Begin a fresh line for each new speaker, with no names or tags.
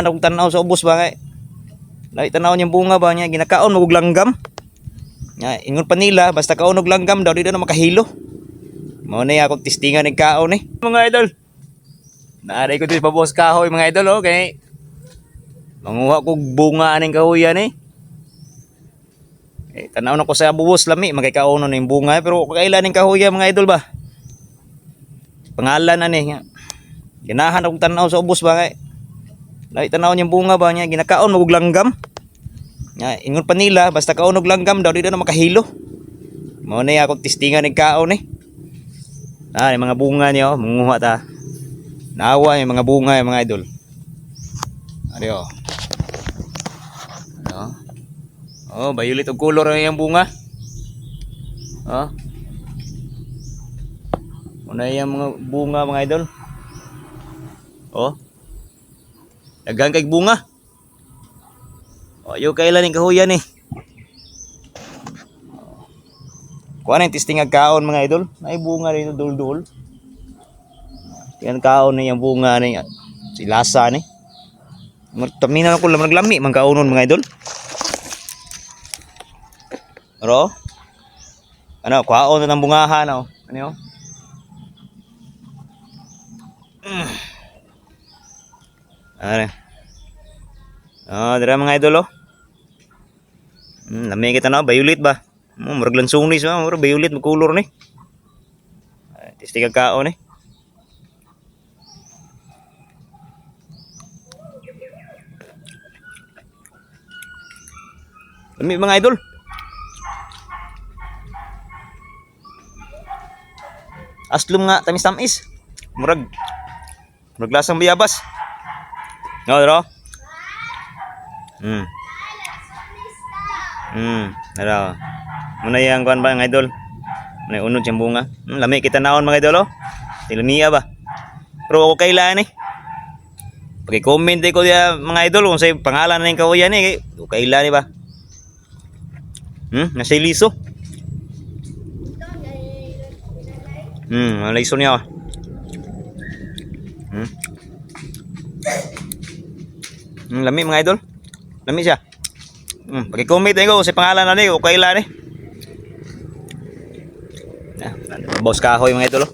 Anong tanaw sa ubos ba kay? Dahil tanaw niyang bunga ba niya ginakaon og langgam. Nga ingon pa nila basta kaon og langgam daw di na makahilo. Mao na akong testingan ng kaon mga idol. Naaray ko dito pa boss kahoy mga idol okay. Manguha kog bunga aning kahoyan tanaw na ko sa buwos lami magkaon na yung bunga pero kailan ning kahoyan mga idol ba? Pangalan ani nga. Ginahan akong tanaw sa ubos ba kay? Dahil tanaw niyang bunga ba niya ginakaon og langgam. Nga ingon pa nila basta kaon og langgam daw di na makahilo. Mao na akong testingan ng kaon yung mga bunga niyo manguha ta. Naawa yung mga bunga yung mga idol. Ano? Oh, violet og color yung bunga. Una yung mga bunga mga idol. Daghang kay bunga. Yo kailan ning kahuyan kuha na yung testing kaon mga idol. May bunga rin dul-dul. Yan kaon na yung bunga na silasa ni. Taminan ako lang naglami man kaonon mga idol. Pero ano, kuhaon na ng bungahan ano yun? Dira mga idol lami kita na violet ba? Murag lansunis murag violet mo color ni. Testing kaon lami mga idol. Aslum nga tamis-tamis. Murag lasang bayabas. Dro. Dro. Muna yang kuan ba mga idol? Muna unod siyang bunga. Lami kita naon mga idol Tilamiya ba? Pero ako kailan Paki-comment ko dia mga idol kung say pangalan na yung kawayan kailan ba? Nasa liso. Liso niya lami mga idol. Lami siya. Paki-comment ko sa pangalan na ni o kailan Boss kahoy mga idol